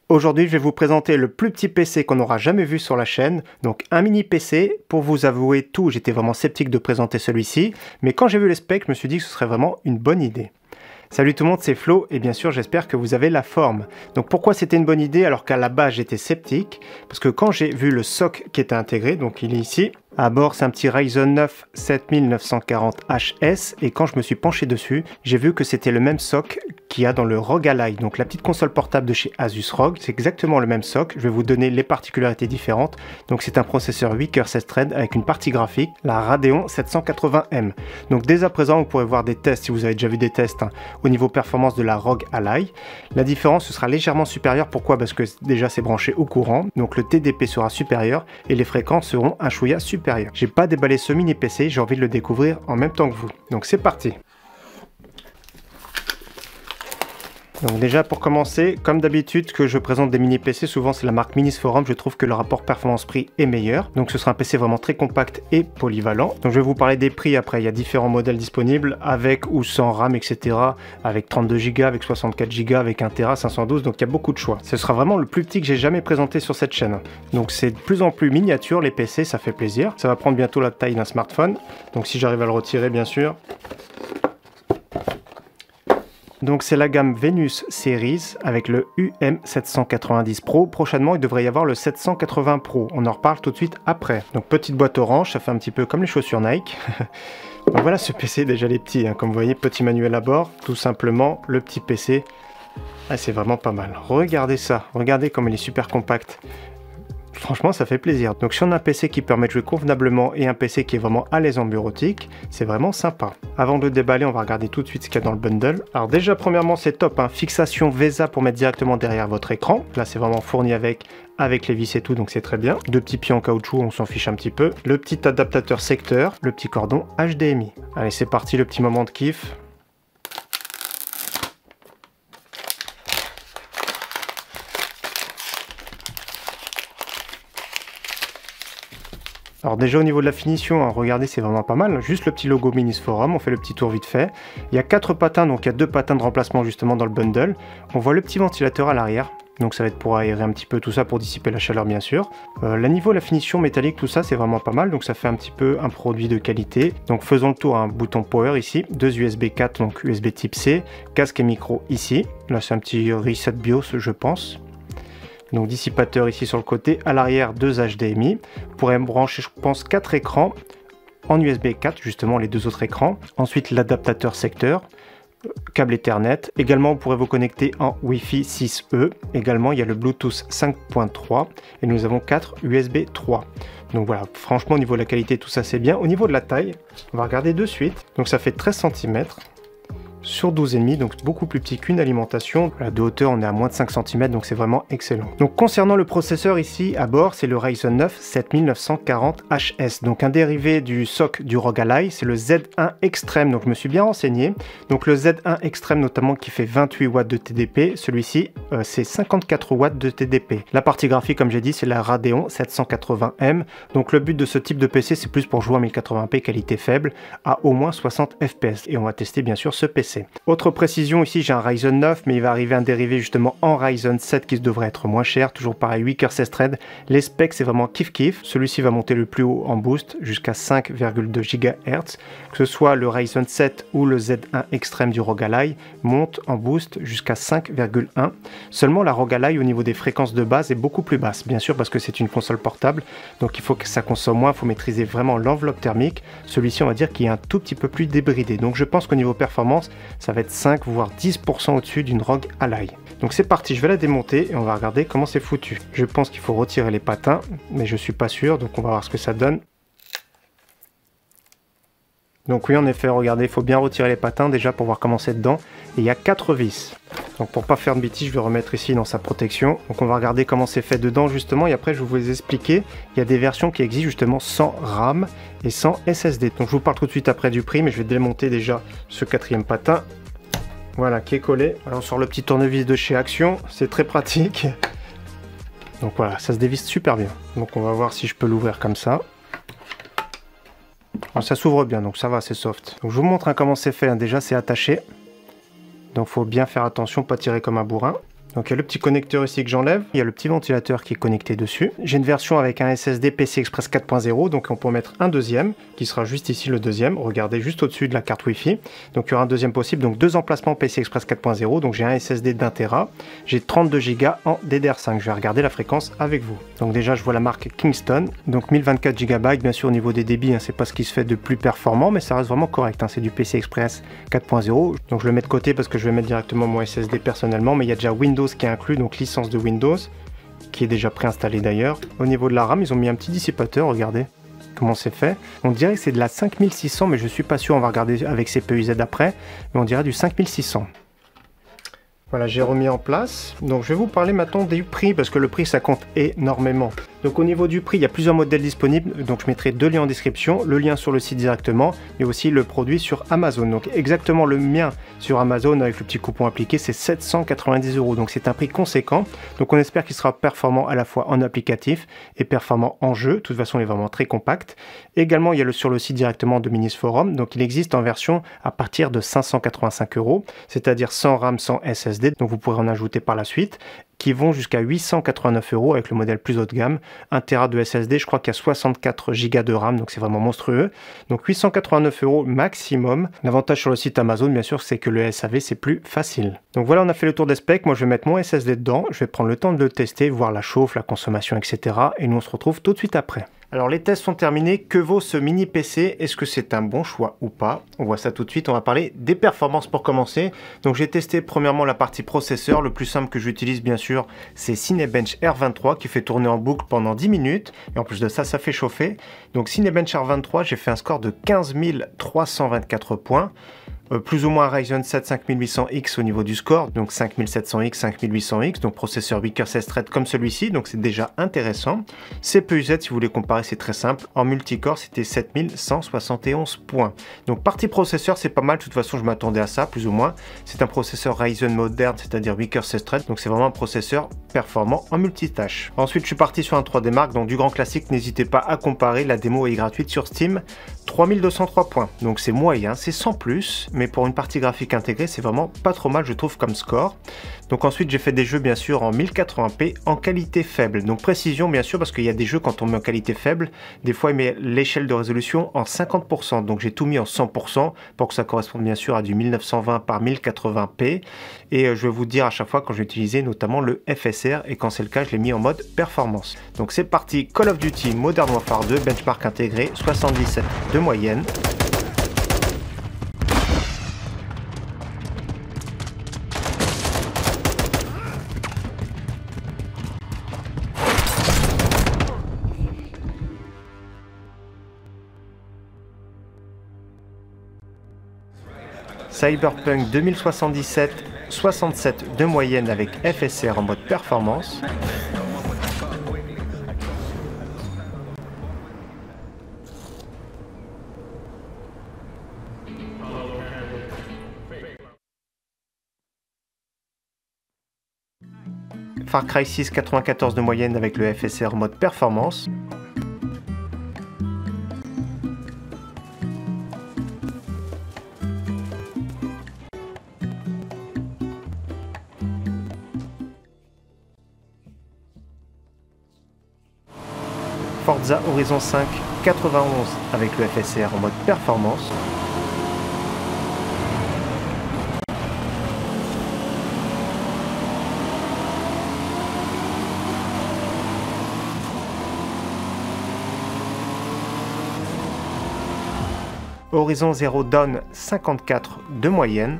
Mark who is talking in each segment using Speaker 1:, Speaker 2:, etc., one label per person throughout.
Speaker 1: Aujourd'hui, je vais vous présenter le plus petit PC qu'on n'aura jamais vu sur la chaîne, donc un mini PC. Pour vous avouer tout, j'étais vraiment sceptique de présenter celui-ci, mais quand j'ai vu les specs, je me suis dit que ce serait vraiment une bonne idée. Salut tout le monde, c'est Flo, et bien sûr j'espère que vous avez la forme. Donc pourquoi c'était une bonne idée alors qu'à la base j'étais sceptique? Parce que quand j'ai vu le SoC qui était intégré, donc il est ici, à bord c'est un petit Ryzen 9 7940HS, et quand je me suis penché dessus, j'ai vu que c'était le même SoC qu'il y a dans le ROG Ally, donc la petite console portable de chez Asus ROG, c'est exactement le même SoC, je vais vous donner les particularités différentes. Donc c'est un processeur 8 coeurs 16 threads avec une partie graphique, la Radeon 780M. Donc dès à présent vous pourrez voir des tests, si vous avez déjà vu des tests, au niveau performance de la ROG Ally. La différence ce sera légèrement supérieure, pourquoi? Parce que déjà c'est branché au courant, donc le TDP sera supérieur et les fréquences seront un chouïa supérieur. J'ai pas déballé ce mini PC, j'ai envie de le découvrir en même temps que vous. Donc c'est parti. Donc déjà pour commencer, comme d'habitude que je présente des mini PC, souvent c'est la marque Minisforum, je trouve que le rapport performance-prix est meilleur. Donc ce sera un PC vraiment très compact et polyvalent. Donc je vais vous parler des prix après, il y a différents modèles disponibles avec ou sans RAM, etc. Avec 32 Go, avec 64 Go, avec 1 Tera, 512, donc il y a beaucoup de choix. Ce sera vraiment le plus petit que j'ai jamais présenté sur cette chaîne. Donc c'est de plus en plus miniature les PC, ça fait plaisir. Ça va prendre bientôt la taille d'un smartphone. Donc si j'arrive à le retirer bien sûr. Donc c'est la gamme Venus Series avec le UM790 Pro. Prochainement, il devrait y avoir le 780 Pro. On en reparle tout de suite après. Donc petite boîte orange, ça fait un petit peu comme les chaussures Nike. Donc voilà ce PC, déjà les petits, comme vous voyez, petit manuel à bord. Tout simplement, le petit PC. Ah, c'est vraiment pas mal. Regardez ça, regardez comme il est super compact. Franchement, ça fait plaisir. Donc si on a un PC qui permet de jouer convenablement et un PC qui est vraiment à l'aise en bureautique, c'est vraiment sympa. Avant de déballer, on va regarder tout de suite ce qu'il y a dans le bundle. Alors déjà, premièrement, c'est top, fixation VESA pour mettre directement derrière votre écran. Là, c'est vraiment fourni avec les vis et tout, donc c'est très bien. Deux petits pieds en caoutchouc, on s'en fiche un petit peu. Le petit adaptateur secteur, le petit cordon HDMI. Allez, c'est parti, le petit moment de kiff. Alors déjà au niveau de la finition, regardez, c'est vraiment pas mal. Juste le petit logo Minisforum, on fait le petit tour vite fait. Il y a 4 patins, donc il y a 2 patins de remplacement justement dans le bundle. On voit le petit ventilateur à l'arrière, donc ça va être pour aérer un petit peu tout ça, pour dissiper la chaleur bien sûr. Le niveau, la finition métallique, tout ça c'est vraiment pas mal, donc ça fait un petit peu un produit de qualité. Donc faisons le tour, bouton power ici, 2 USB 4, donc USB type C, casque et micro ici. Là c'est un petit reset BIOS je pense. Donc dissipateur ici sur le côté, à l'arrière 2 HDMI. Vous pourrez brancher je pense 4 écrans en USB 4, justement les 2 autres écrans. Ensuite l'adaptateur secteur, câble Ethernet. Également vous pourrez vous connecter en Wi-Fi 6E. Également il y a le Bluetooth 5.3 et nous avons 4 USB 3. Donc voilà, franchement au niveau de la qualité tout ça c'est bien. Au niveau de la taille, on va regarder de suite. Donc ça fait 13 cm. Sur 12,5, donc beaucoup plus petit qu'une alimentation. De hauteur, on est à moins de 5 cm, donc c'est vraiment excellent. Donc concernant le processeur ici à bord, c'est le Ryzen 9 7940HS, donc un dérivé du SoC du ROG Ally, c'est le Z1 Extreme, donc je me suis bien renseigné. Donc le Z1 Extreme notamment qui fait 28 watts de TDP, celui-ci c'est 54 watts de TDP. La partie graphique comme j'ai dit c'est la Radeon 780M, donc le but de ce type de PC c'est plus pour jouer en 1080p qualité faible à au moins 60 fps et on va tester bien sûr ce PC. Autre précision ici, j'ai un Ryzen 9, mais il va arriver un dérivé justement en Ryzen 7 qui devrait être moins cher, toujours pareil 8 coeurs 16 threads. Les specs c'est vraiment kiff kiff. Celui-ci va monter le plus haut en boost jusqu'à 5,2 GHz. Que ce soit le Ryzen 7 ou le Z1 Extreme du ROG Ally monte en boost jusqu'à 5,1. Seulement la ROG Ally au niveau des fréquences de base est beaucoup plus basse, bien sûr parce que c'est une console portable, donc il faut que ça consomme moins, il faut maîtriser vraiment l'enveloppe thermique. Celui-ci on va dire qu'il est un tout petit peu plus débridé, donc je pense qu'au niveau performance ça va être 5 voire 10% au-dessus d'une ROG Ally. Donc c'est parti, je vais la démonter et on va regarder comment c'est foutu. Je pense qu'il faut retirer les patins, mais je suis pas sûr, donc on va voir ce que ça donne. Donc oui en effet, regardez, il faut bien retirer les patins déjà pour voir comment c'est dedans. Et il y a 4 vis. Donc pour pas faire de bêtises, je vais remettre ici dans sa protection. Donc on va regarder comment c'est fait dedans justement et après je vais vous expliquer. Il y a des versions qui existent justement sans RAM et sans SSD. Donc je vous parle tout de suite après du prix, mais je vais démonter déjà ce 4e patin. Voilà, qui est collé. Alors sur le petit tournevis de chez Action, c'est très pratique. Donc voilà, ça se dévisse super bien. Donc on va voir si je peux l'ouvrir comme ça. Alors, ça s'ouvre bien, donc ça va, c'est soft. Donc, je vous montre comment c'est fait. Déjà, c'est attaché. Donc, il faut bien faire attention, pas tirer comme un bourrin. Donc il y a le petit connecteur ici que j'enlève, il y a le petit ventilateur qui est connecté dessus. J'ai une version avec un SSD PCI Express 4.0, donc on peut mettre un deuxième, qui sera juste ici le deuxième, regardez juste au-dessus de la carte Wi-Fi. Donc il y aura un deuxième possible, donc deux emplacements PCI Express 4.0, donc j'ai un SSD d'1 Tera, j'ai 32 Go en DDR5, je vais regarder la fréquence avec vous. Donc déjà je vois la marque Kingston, donc 1024 GB, bien sûr au niveau des débits, hein, c'est pas ce qui se fait de plus performant, mais ça reste vraiment correct, hein, c'est du PCI Express 4.0, donc je le mets de côté parce que je vais mettre directement mon SSD personnellement, mais il y a déjà Windows qui est inclus, donc licence de Windows, qui est déjà préinstallée d'ailleurs. Au niveau de la RAM, ils ont mis un petit dissipateur, regardez comment c'est fait. On dirait que c'est de la 5600, mais je suis pas sûr, on va regarder avec CPU-Z après, mais on dirait du 5600. Voilà, j'ai remis en place. Donc je vais vous parler maintenant du prix, parce que le prix ça compte énormément. Donc au niveau du prix, il y a plusieurs modèles disponibles, donc je mettrai deux liens en description, le lien sur le site directement, mais aussi le produit sur Amazon. Donc exactement le mien sur Amazon avec le petit coupon appliqué, c'est 790 €, donc c'est un prix conséquent. Donc on espère qu'il sera performant à la fois en applicatif et performant en jeu. De toute façon, il est vraiment très compact. Également, il y a sur le site directement de Minisforum, donc il existe en version à partir de 585 €, c'est-à-dire sans RAM, sans SSD, donc vous pourrez en ajouter par la suite, qui vont jusqu'à 889 € avec le modèle plus haut de gamme. 1 Tera de SSD, je crois qu'il y a 64 Go de RAM, donc c'est vraiment monstrueux. Donc 889 € maximum. L'avantage sur le site Amazon, bien sûr, c'est que le SAV, c'est plus facile. Donc voilà, on a fait le tour des specs. Moi, je vais mettre mon SSD dedans. Je vais prendre le temps de le tester, voir la chauffe, la consommation, etc. Et nous, on se retrouve tout de suite après. Alors les tests sont terminés, que vaut ce mini PC? Est-ce que c'est un bon choix ou pas? On voit ça tout de suite, on va parler des performances pour commencer. Donc j'ai testé premièrement la partie processeur, le plus simple que j'utilise bien sûr c'est Cinebench R23 qui fait tourner en boucle pendant 10 minutes et en plus de ça, ça fait chauffer. Donc Cinebench R23, j'ai fait un score de 15 324 points. Plus ou moins Ryzen 7 5800X au niveau du score, donc 5700X, 5800X, donc processeur Weaker 16 thread comme celui-ci, donc c'est déjà intéressant. CPU-Z, si vous voulez comparer, c'est très simple. En multicore, c'était 7171 points. Donc partie processeur, c'est pas mal, de toute façon, je m'attendais à ça, plus ou moins. C'est un processeur Ryzen moderne, c'est-à-dire Weaker 16 thread, donc c'est vraiment un processeur performant en multitâche. Ensuite, je suis parti sur un 3D Mark, donc du grand classique, n'hésitez pas à comparer, la démo est gratuite sur Steam. 3203 points, donc c'est moyen, c'est sans plus, mais pour une partie graphique intégrée, c'est vraiment pas trop mal, je trouve, comme score. Donc ensuite, j'ai fait des jeux, bien sûr, en 1080p, en qualité faible. Donc précision, bien sûr, parce qu'il y a des jeux, quand on met en qualité faible, des fois, il met l'échelle de résolution en 50%. Donc j'ai tout mis en 100% pour que ça corresponde, bien sûr, à du 1920 par 1080p. Et je vais vous dire à chaque fois quand j'ai utilisé notamment le FSR, et quand c'est le cas, je l'ai mis en mode performance. Donc c'est parti, Call of Duty Modern Warfare 2, benchmark intégré, 77 de moyenne. Cyberpunk 2077, 67 de moyenne avec FSR en mode performance. Far Cry 6, 94 de moyenne avec le FSR en mode performance. Forza Horizon 5, 91 avec le FSR en mode performance. Horizon Zero Dawn, 54 de moyenne.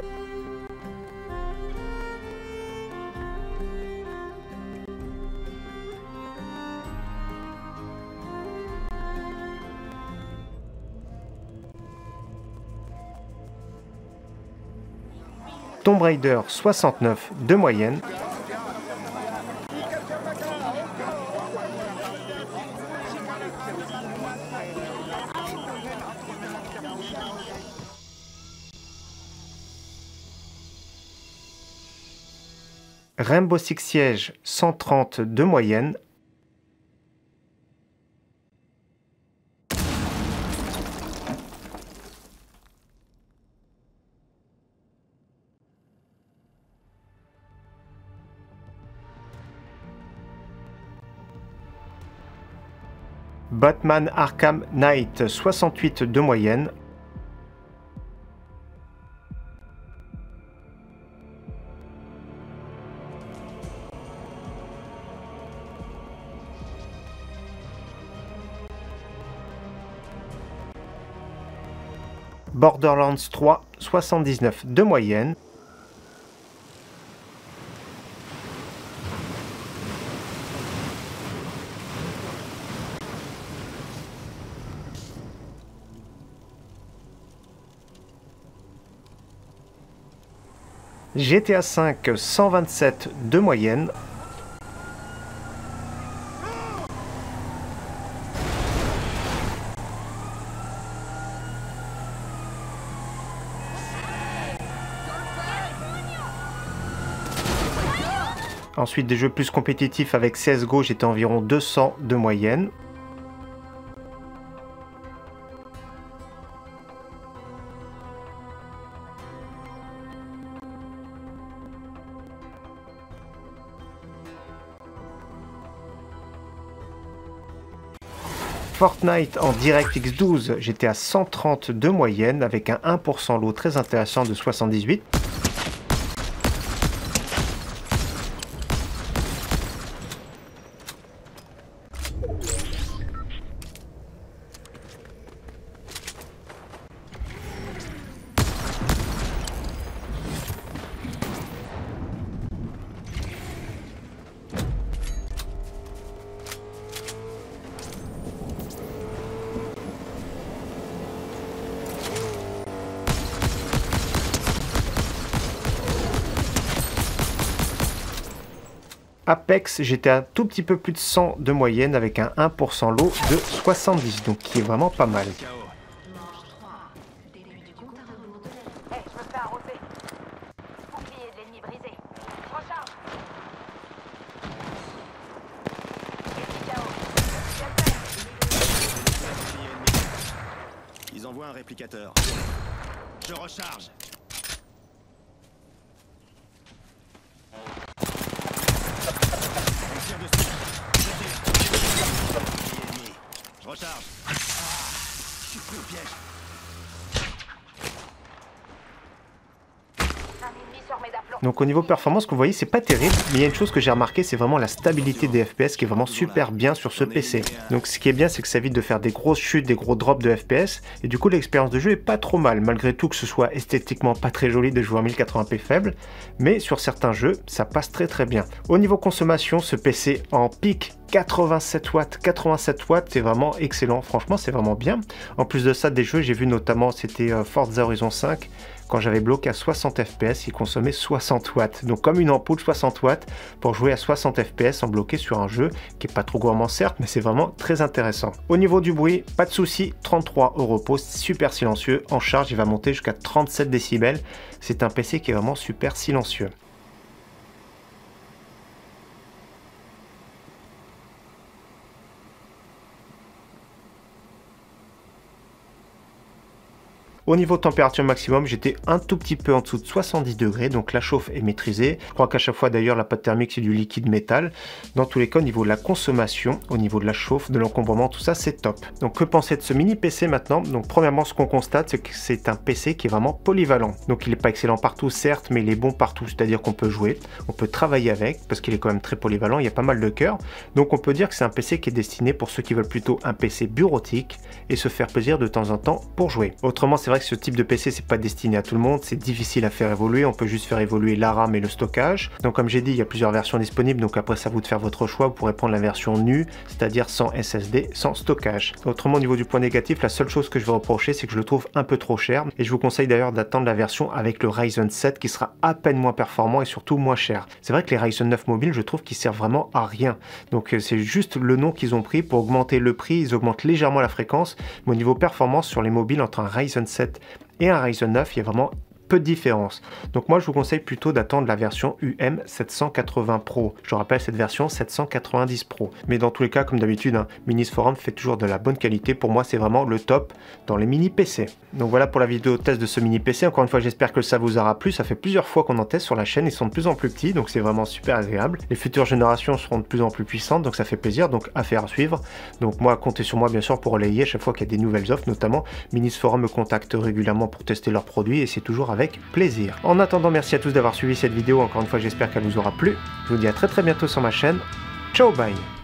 Speaker 1: Tomb Raider, 69 de moyenne. Rainbow Six Siege, 130 de moyenne. Batman Arkham Knight, 68 de moyenne. Borderlands 3, 79 de moyenne. GTA 5, 127 de moyenne. Ensuite, des jeux plus compétitifs avec CSGO, j'étais environ 200 de moyenne. Fortnite en DirectX 12, j'étais à 130 de moyenne avec un 1% lot très intéressant de 78. Apex, j'étais un tout petit peu plus de 100 de moyenne avec un 1% lot de 70, donc qui est vraiment pas mal.
Speaker 2: Ils envoient un réplicateur. Je recharge. Je recharge. Je suis pris au piège.
Speaker 1: Donc au niveau performance, comme vous voyez, c'est pas terrible, mais il y a une chose que j'ai remarqué, c'est vraiment la stabilité des FPS qui est vraiment super bien sur ce PC. Donc ce qui est bien, c'est que ça évite de faire des grosses chutes, des gros drops de FPS, et du coup l'expérience de jeu est pas trop mal, malgré tout que ce soit esthétiquement pas très joli de jouer en 1080p faible, mais sur certains jeux, ça passe très bien. Au niveau consommation, ce PC en pic 87 watts, c'est vraiment excellent, franchement c'est vraiment bien. En plus de ça, des jeux, j'ai vu notamment, c'était Forza Horizon 5, quand j'avais bloqué à 60 fps, il consommait 60 watts. Donc comme une ampoule 60 watts pour jouer à 60 fps en bloqué sur un jeu qui est pas trop gourmand certes, mais c'est vraiment très intéressant. Au niveau du bruit, pas de souci, 33 au repos, super silencieux. En charge, il va monter jusqu'à 37 décibels. C'est un PC qui est vraiment super silencieux. Au niveau température maximum, j'étais un tout petit peu en dessous de 70 degrés, donc la chauffe est maîtrisée. Je crois qu'à chaque fois d'ailleurs la pâte thermique c'est du liquide métal. Dans tous les cas, au niveau de la consommation, au niveau de la chauffe, de l'encombrement, tout ça c'est top. Donc que penser de ce mini PC maintenant? Donc premièrement, ce qu'on constate, c'est que c'est un PC qui est vraiment polyvalent. Donc il n'est pas excellent partout certes, mais il est bon partout, c'est-à-dire qu'on peut jouer, on peut travailler avec, parce qu'il est quand même très polyvalent, il y a pas mal de cœurs. Donc on peut dire que c'est un PC qui est destiné pour ceux qui veulent plutôt un PC bureautique et se faire plaisir de temps en temps pour jouer. Autrement, c'est vrai que ce type de PC c'est pas destiné à tout le monde, c'est difficile à faire évoluer, on peut juste faire évoluer la RAM et le stockage. Donc comme j'ai dit, il y a plusieurs versions disponibles, donc après c'est à vous de faire votre choix, vous pourrez prendre la version nue, c'est-à-dire sans SSD, sans stockage. Autrement, au niveau du point négatif, la seule chose que je vais reprocher, c'est que je le trouve un peu trop cher, et je vous conseille d'ailleurs d'attendre la version avec le Ryzen 7 qui sera à peine moins performant et surtout moins cher. C'est vrai que les Ryzen 9 mobiles, je trouve qu'ils servent vraiment à rien, donc c'est juste le nom qu'ils ont pris pour augmenter le prix, ils augmentent légèrement la fréquence, mais au niveau performance sur les mobiles entre un Ryzen 7 et un Ryzen 9, il y a vraiment peu de différence. Donc moi je vous conseille plutôt d'attendre la version UM780 Pro. Je rappelle cette version 790 Pro. Mais dans tous les cas, comme d'habitude, hein, Minisforum fait toujours de la bonne qualité. Pour moi c'est vraiment le top dans les mini PC. Donc voilà pour la vidéo test de ce mini PC. Encore une fois j'espère que ça vous aura plu. Ça fait plusieurs fois qu'on en teste sur la chaîne. Ils sont de plus en plus petits, donc c'est vraiment super agréable. Les futures générations seront de plus en plus puissantes, donc ça fait plaisir. Donc affaire à suivre. Donc moi comptez sur moi bien sûr pour relayer à chaque fois qu'il y a des nouvelles offres. Notamment Minisforum me contacte régulièrement pour tester leurs produits et c'est toujours avec plaisir. En attendant, merci à tous d'avoir suivi cette vidéo. Encore une fois, j'espère qu'elle vous aura plu. Je vous dis à très bientôt sur ma chaîne. Ciao, bye!